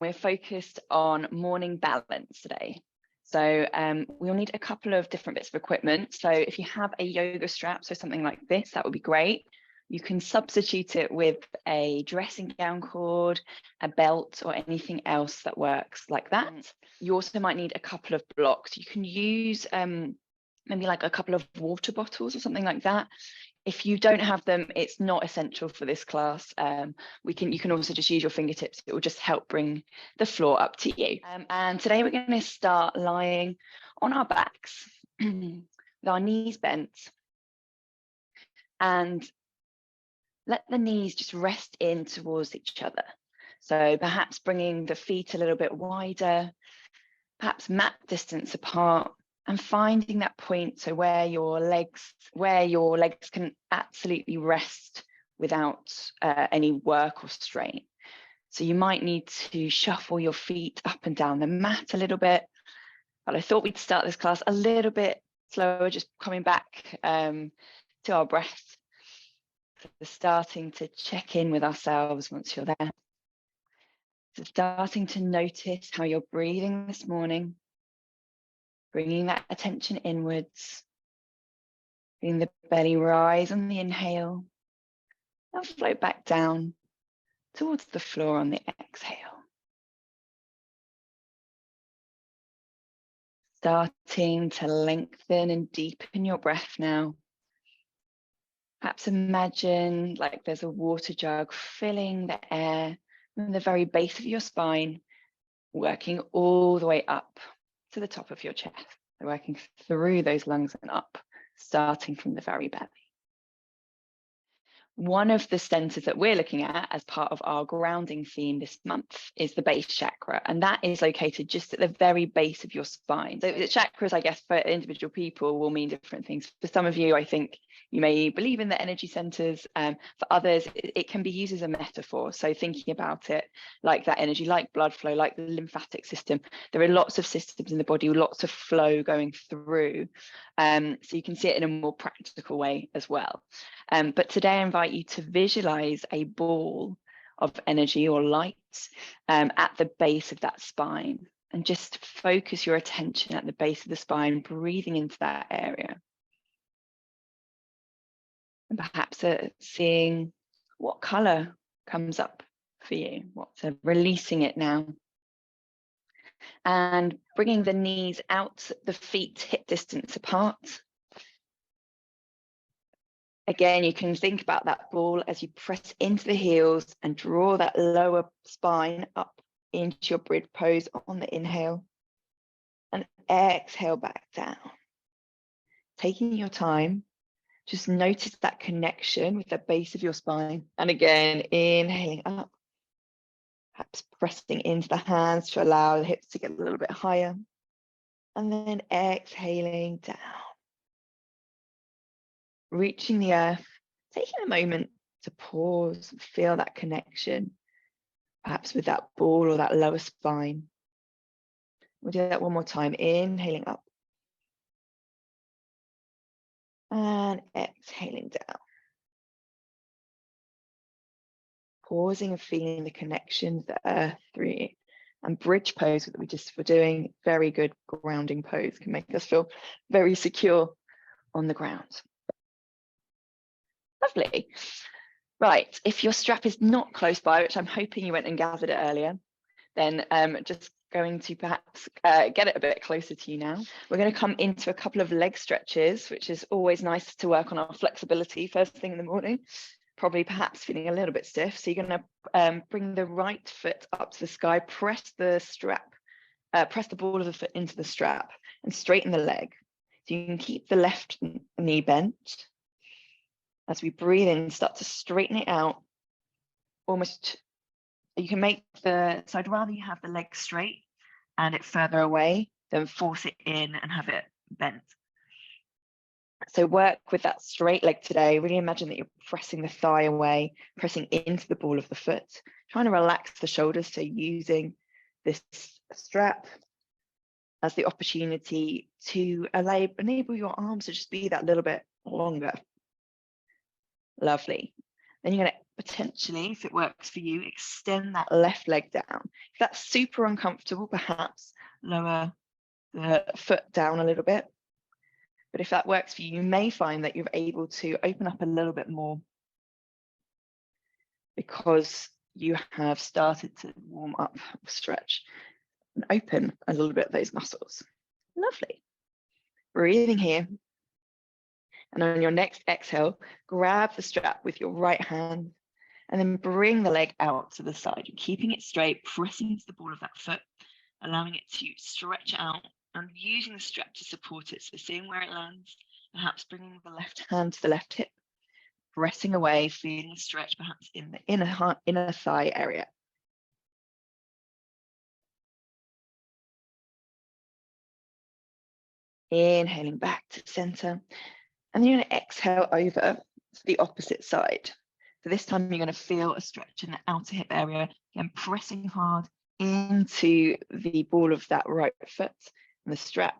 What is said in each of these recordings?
We're focused on morning balance today. So we'll need a couple of different bits of equipment. So if you have a yoga strap, so something like this, that would be great. You can substitute it with a dressing gown cord, a belt, or anything else that works like that. You also might need a couple of blocks. You can use maybe like a couple of water bottles or something like that. If you don't have them, it's not essential for this class. You can also just use your fingertips. It will just help bring the floor up to you. And today we're going to start lying on our backs with our knees bent, and let the knees just rest in towards each other. So perhaps bringing the feet a little bit wider, perhaps mat distance apart, and finding that point, so where your legs can absolutely rest without any work or strain. So you might need to shuffle your feet up and down the mat a little bit. But I thought we'd start this class a little bit slower, just coming back to our breath. So starting to check in with ourselves once you're there. So starting to notice how you're breathing this morning. Bringing that attention inwards, feeling the belly rise on the inhale and float back down towards the floor on the exhale. Starting to lengthen and deepen your breath now. Perhaps imagine like there's a water jug filling the air from the very base of your spine, working all the way up to the top of your chest, so working through those lungs and up, starting from the very belly. One of the centers that we're looking at as part of our grounding theme this month is the base chakra, and that is located just at the very base of your spine. So the chakras, I guess, for individual people will mean different things. For some of you, I think you may believe in the energy centers. For others, it can be used as a metaphor. So thinking about it like that energy, like blood flow, like the lymphatic system, there are lots of systems in the body, lots of flow going through. So you can see it in a more practical way as well. But today I invite you to visualize a ball of energy or light at the base of that spine, and just focus your attention at the base of the spine, breathing into that area. And perhaps seeing what color comes up for you, releasing it now. And bringing the knees out, the feet hip distance apart. Again, you can think about that ball as you press into the heels and draw that lower spine up into your bridge pose on the inhale, and exhale back down. Taking your time, just notice that connection with the base of your spine. And again, inhaling up, perhaps pressing into the hands to allow the hips to get a little bit higher, and then exhaling down. Reaching the earth, taking a moment to pause and feel that connection, perhaps with that ball or that lower spine. We'll do that one more time, inhaling up and exhaling down. Pausing and feeling the connection, the earth through you. And bridge pose that we just were doing, very good grounding pose, can make us feel very secure on the ground. Lovely. Right, if your strap is not close by, which I'm hoping you went and gathered it earlier, then just going to perhaps get it a bit closer to you now. We're going to come into a couple of leg stretches, which is always nice to work on our flexibility first thing in the morning. Probably perhaps feeling a little bit stiff. So you're going to bring the right foot up to the sky, press the ball of the foot into the strap and straighten the leg. So you can keep the left knee bent. As we breathe in, start to straighten it out. Almost, you can make so I'd rather you have the leg straight and it further away than force it in and have it bent. So work with that straight leg today. Really imagine that you're pressing the thigh away, pressing into the ball of the foot, trying to relax the shoulders. So using this strap as the opportunity to enable your arms to just be that little bit longer. Lovely. Then you're going Potentially, if it works for you, extend that left leg down. If that's super uncomfortable, perhaps lower the foot down a little bit. But if that works for you, you may find that you're able to open up a little bit more because you have started to warm up, stretch, and open a little bit those muscles. Lovely. Breathing here. And on your next exhale, grab the strap with your right hand and then bring the leg out to the side. You're keeping it straight, pressing into the ball of that foot, allowing it to stretch out and using the strap to support it. So seeing where it lands, perhaps bringing the left hand to the left hip, pressing away, feeling the stretch perhaps in the inner thigh area. Inhaling back to center. And then you're going to exhale over to the opposite side. So this time you're going to feel a stretch in the outer hip area, again pressing hard into the ball of that right foot and the strap,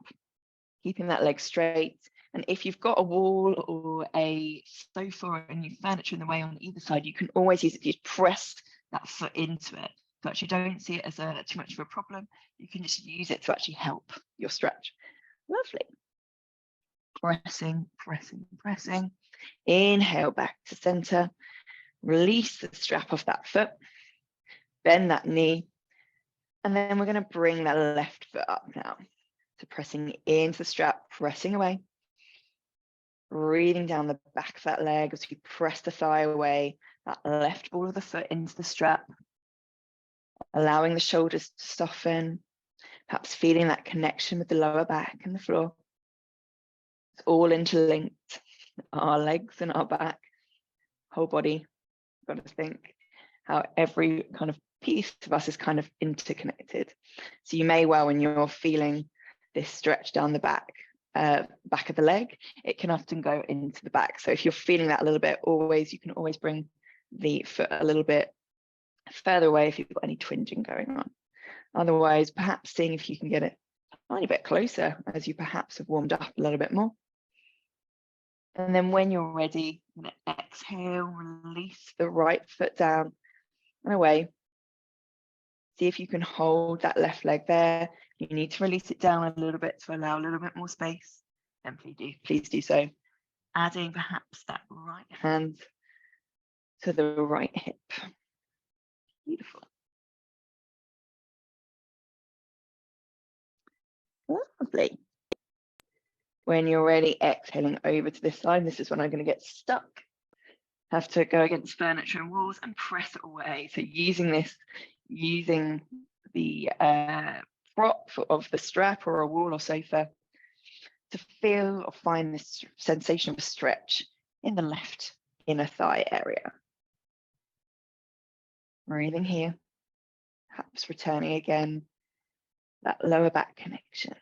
keeping that leg straight. And if you've got a wall or a sofa or any furniture in the way on either side, you can always use it to press that foot into it. So actually don't see it as too much of a problem. You can just use it to actually help your stretch. Lovely. Pressing, pressing, pressing. Inhale back to center. Release the strap off that foot. Bend that knee. And then we're going to bring that left foot up now. So pressing into the strap, pressing away. Breathing down the back of that leg as you press the thigh away, that left ball of the foot into the strap. Allowing the shoulders to soften. Perhaps feeling that connection with the lower back and the floor. It's all interlinked, our legs and our back, whole body. Got to think how every kind of piece of us is kind of interconnected. So you may well, when you're feeling this stretch down the back of the leg, it can often go into the back. So if you're feeling that a little bit, you can always bring the foot a little bit further away if you've got any twinging going on. Otherwise, perhaps seeing if you can get it a tiny bit closer as you perhaps have warmed up a little bit more. And then when you're ready, I'm going to exhale, release the right foot down and away. See if you can hold that left leg there. You need to release it down a little bit to allow a little bit more space. Then please do so. Adding perhaps that right hand to the right hip. Beautiful. Lovely. When you're ready, exhaling over to this side. This is when I'm going to get stuck. Have to go against furniture and walls and press it away. So using the prop of the strap or a wall or sofa to feel or find this sensation of a stretch in the left inner thigh area. Breathing here, perhaps returning again, that lower back connection.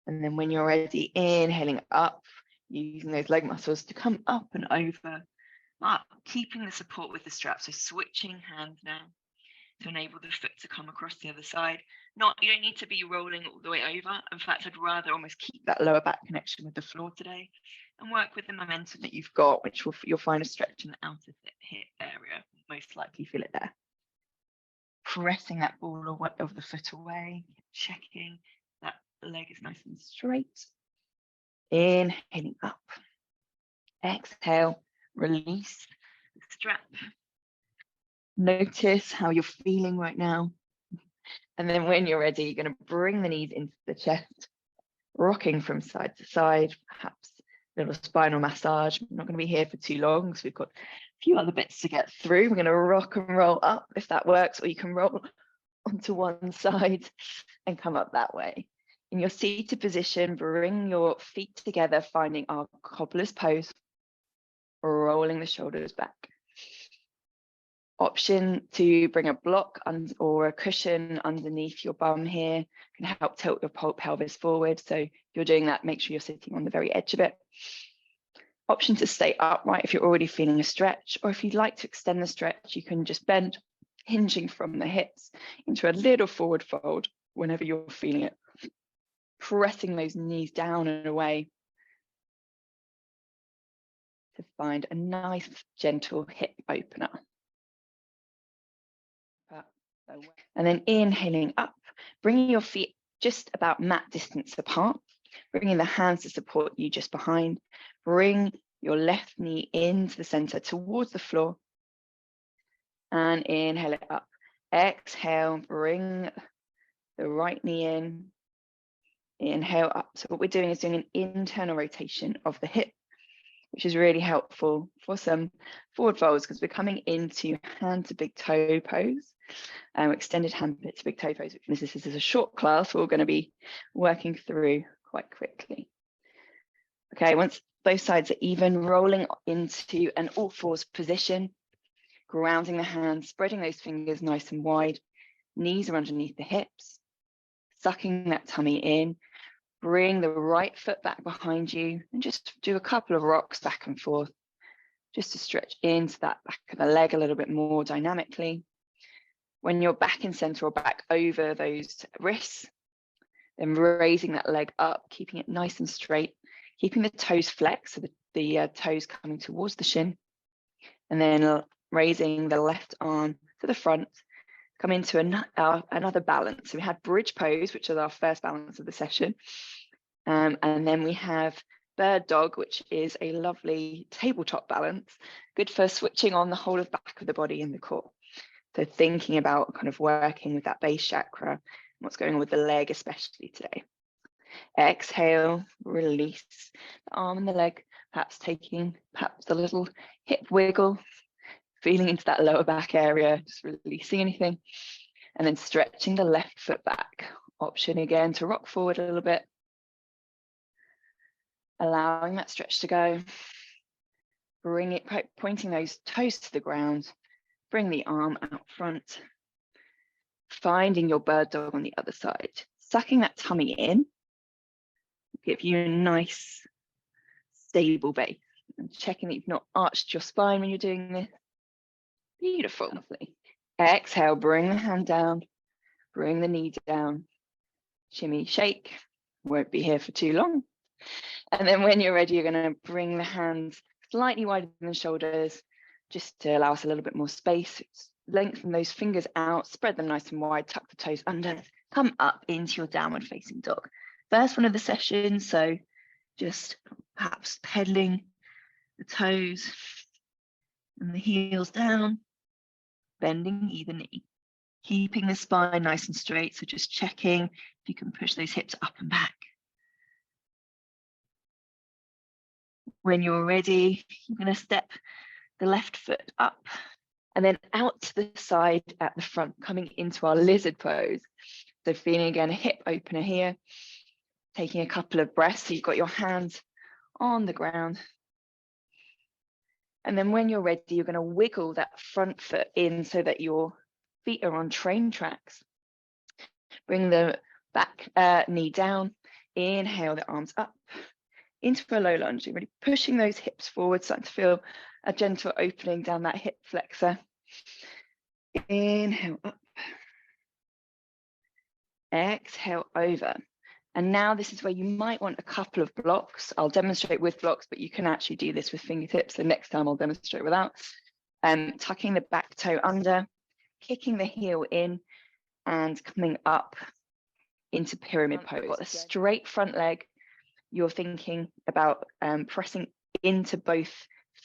And then when you're ready, inhaling up, using those leg muscles to come up and over, but keeping the support with the strap. So switching hands now to enable the foot to come across the other side. You don't need to be rolling all the way over. In fact, I'd rather almost keep that lower back connection with the floor today and work with the momentum that you've got, which you'll find a stretch in the outer hip area. Most likely feel it there. Pressing that ball of the foot away, checking that leg is nice and straight. Inhaling up. Exhale, release the strap. Notice how you're feeling right now. And then when you're ready, you're going to bring the knees into the chest, rocking from side to side, perhaps a little spinal massage. I'm not going to be here for too long because we've got a few other bits to get through. We're going to rock and roll up if that works, or you can roll onto one side and come up that way. In your seated position, bring your feet together, finding our cobbler's pose, rolling the shoulders back. Option to bring a block or a cushion underneath your bum here can help tilt your pelvis forward. So if you're doing that, make sure you're sitting on the very edge of it. Option to stay upright if you're already feeling a stretch, or if you'd like to extend the stretch, you can just bend, hinging from the hips into a little forward fold whenever you're feeling it. Pressing those knees down and away. to find a nice, gentle hip opener. And then inhaling up, bringing your feet just about mat distance apart, bringing the hands to support you just behind. Bring your left knee into the center towards the floor and inhale it up. Exhale, bring the right knee in, inhale up. So what we're doing is doing an internal rotation of the hip, which is really helpful for some forward folds because we're coming into hand to big toe pose, extended hand to big toe pose, which this is a short class we're going to be working through quite quickly. Okay, once both sides are even, rolling into an all fours position, grounding the hands, spreading those fingers nice and wide, knees are underneath the hips, sucking that tummy in, bring the right foot back behind you and just do a couple of rocks back and forth, just to stretch into that back of the leg a little bit more dynamically. When you're back in center or back over those wrists, then raising that leg up, keeping it nice and straight, keeping the toes flexed, so the toes coming towards the shin, and then raising the left arm to the front, come into another balance. So we had bridge pose, which is our first balance of the session. And then we have bird dog, which is a lovely tabletop balance, good for switching on the whole of the back of the body and the core. So thinking about kind of working with that base chakra, what's going on with the leg, especially today. Exhale, release the arm and the leg, perhaps taking a little hip wiggle, feeling into that lower back area, just releasing anything. And then stretching the left foot back. Option again to rock forward a little bit. Allowing that stretch to go. Bring it, pointing those toes to the ground. Bring the arm out front. Finding your bird dog on the other side. Sucking that tummy in. Give you a nice, stable base. And checking that you've not arched your spine when you're doing this. Beautiful. Lovely. Exhale, bring the hand down. Bring the knee down. Shimmy, shake. Won't be here for too long. And then when you're ready, you're going to bring the hands slightly wider than the shoulders, just to allow us a little bit more space. Lengthen those fingers out, spread them nice and wide, tuck the toes under, come up into your downward facing dog. First one of the sessions, so just perhaps pedaling the toes and the heels down, bending either knee, keeping the spine nice and straight. So just checking if you can push those hips up and back. When you're ready, you're going to step the left foot up and then out to the side at the front, coming into our lizard pose. So feeling again a hip opener here, taking a couple of breaths. So you've got your hands on the ground. And then when you're ready, you're going to wiggle that front foot in so that your feet are on train tracks. Bring the back knee down. Inhale the arms up into a low lunge. You're really pushing those hips forward, starting to feel a gentle opening down that hip flexor. Inhale up. Exhale over. And now this is where you might want a couple of blocks. I'll demonstrate with blocks, but you can actually do this with fingertips. So next time I'll demonstrate without. Tucking the back toe under, kicking the heel in, and coming up into pyramid pose. Got a straight front leg. You're thinking about pressing into both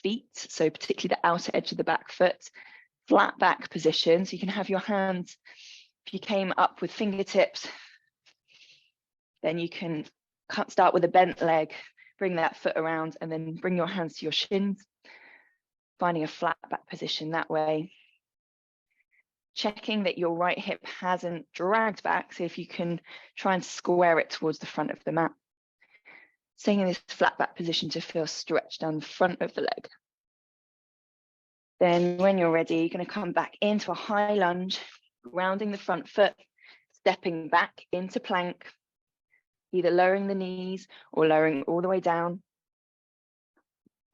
feet, so particularly the outer edge of the back foot, flat back position. So you can have your hands, if you came up with fingertips, then you can start with a bent leg, bring that foot around, and then bring your hands to your shins, finding a flat back position that way. Checking that your right hip hasn't dragged back, so if you can try and square it towards the front of the mat. Staying in this flat back position to feel stretched down the front of the leg. Then when you're ready, you're going to come back into a high lunge, grounding the front foot, stepping back into plank, either lowering the knees or lowering all the way down.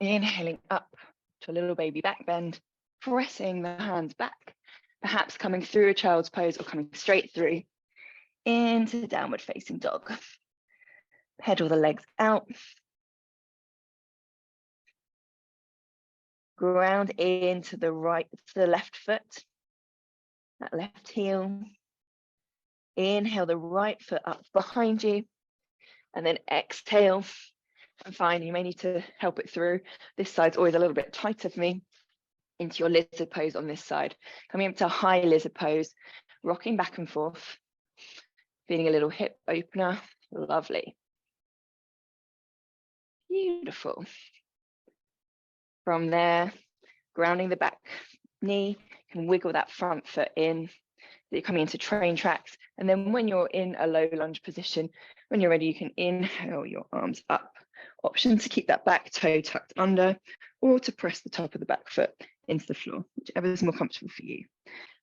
Inhaling up to a little baby back bend, pressing the hands back, perhaps coming through a child's pose or coming straight through into downward facing dog. Pedal the legs out. Ground into the left foot, that left heel. Inhale the right foot up behind you, and then exhale. And fine, you may need to help it through. This side's always a little bit tighter for me. Into your lizard pose on this side. Coming up to a high lizard pose, rocking back and forth. Feeling a little hip opener. Lovely. Beautiful. From there, grounding the back knee, you can wiggle that front foot in. You're coming into train tracks. And then when you're in a low lunge position, when you're ready, you can inhale your arms up. Option to keep that back toe tucked under, or to press the top of the back foot into the floor, whichever is more comfortable for you.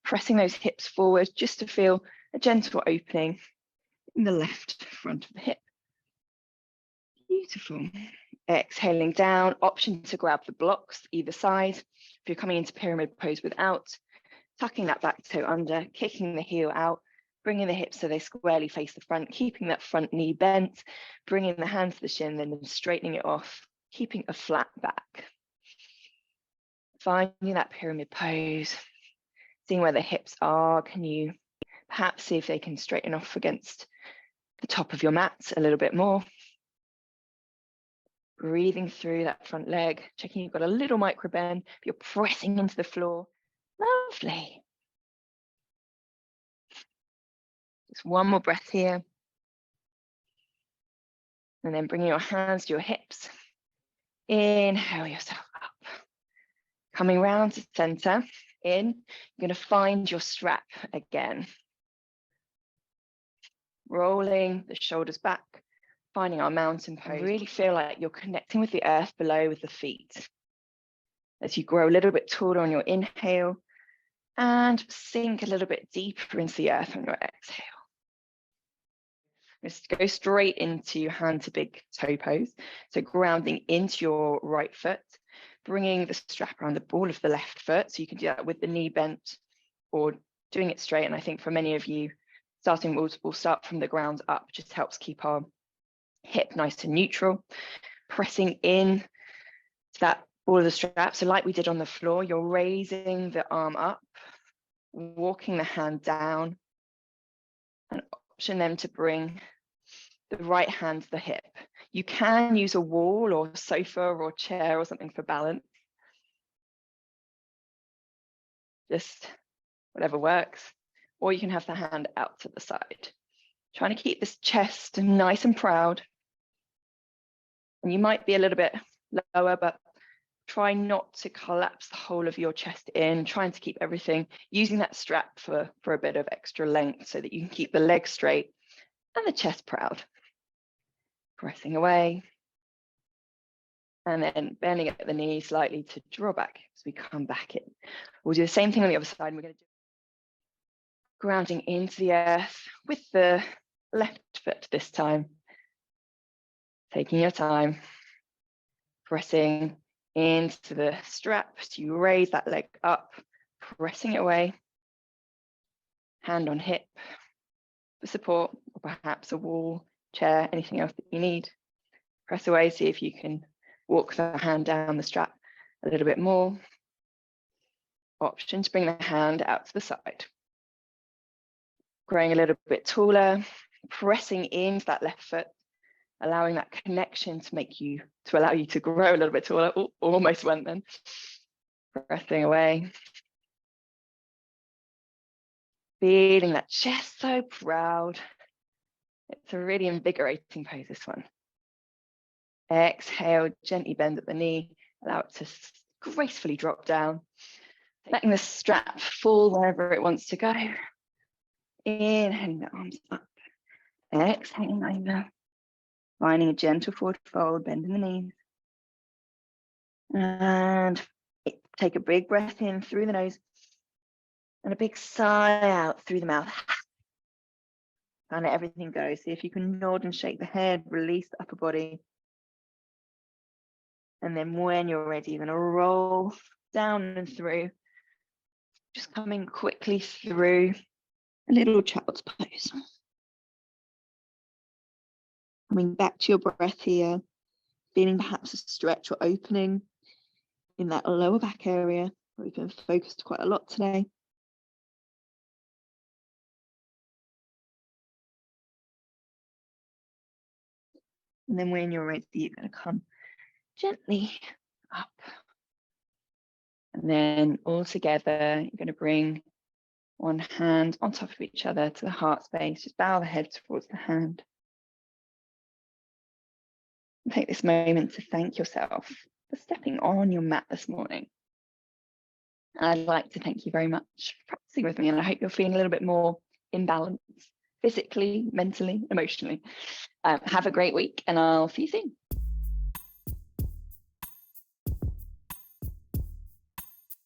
Pressing those hips forward just to feel a gentle opening in the left front of the hip. Beautiful. Exhaling down, option to grab the blocks either side. If you're coming into pyramid pose without, tucking that back toe under, kicking the heel out, bringing the hips so they squarely face the front, keeping that front knee bent, bringing the hands to the shin, then straightening it off, keeping a flat back. Finding that pyramid pose, seeing where the hips are. Can you perhaps see if they can straighten off against the top of your mat a little bit more? Breathing through that front leg, checking you've got a little micro bend, if you're pressing into the floor. Lovely. Just one more breath here. And then bringing your hands to your hips. Inhale yourself up. Coming round to center. In, you're going to find your strap again. Rolling the shoulders back, finding our mountain pose. Really feel like you're connecting with the earth below with the feet. As you grow a little bit taller on your inhale and sink a little bit deeper into the earth on your exhale. Just go straight into hand to big toe pose. So grounding into your right foot, bringing the strap around the ball of the left foot. So you can do that with the knee bent or doing it straight. And I think for many of you, we'll start from the ground up, just helps keep our hip nice and neutral. Pressing in to that ball of the strap. So like we did on the floor, you're raising the arm up, walking the hand down, and option then to bring the right hand to the hip. You can use a wall or sofa or chair or something for balance. Just whatever works. Or you can have the hand out to the side. Trying to keep this chest nice and proud. And you might be a little bit lower, but try not to collapse the whole of your chest in, trying to keep everything, using that strap for a bit of extra length so that you can keep the legs straight and the chest proud. Pressing away. And then bending at the knee slightly to draw back as we come back in. We'll do the same thing on the other side. We're going to do grounding into the earth with the left foot this time. Taking your time, pressing into the strap to raise that leg up, pressing it away. Hand on hip for support, or perhaps a wall, chair, anything else that you need. Press away, see if you can walk the hand down the strap a little bit more. Option to bring the hand out to the side. Growing a little bit taller, pressing into that left foot, allowing that connection to allow you to grow a little bit taller. Ooh, almost went then. Pressing away. Feeling that chest so proud. It's a really invigorating pose, this one. Exhale, gently bend at the knee, allow it to gracefully drop down. Letting the strap fall wherever it wants to go. Inhaling the arms up. Exhaling over. Finding a gentle forward fold, bending the knees. And take a big breath in through the nose. And a big sigh out through the mouth. And let everything go. See if you can nod and shake the head, release the upper body. And then when you're ready, you're going to roll down and through. Just coming quickly through a little child's pose. Coming back to your breath here, feeling perhaps a stretch or opening in that lower back area where we've been focused quite a lot today. And then when you're ready, you're going to come gently up. And then all together, you're going to bring one hand on top of each other to the heart space. Just bow the head towards the hand. And take this moment to thank yourself for stepping on your mat this morning. And I'd like to thank you very much for practicing with me. And I hope you're feeling a little bit more in balance, physically, mentally, emotionally. Have a great week, and I'll see you soon.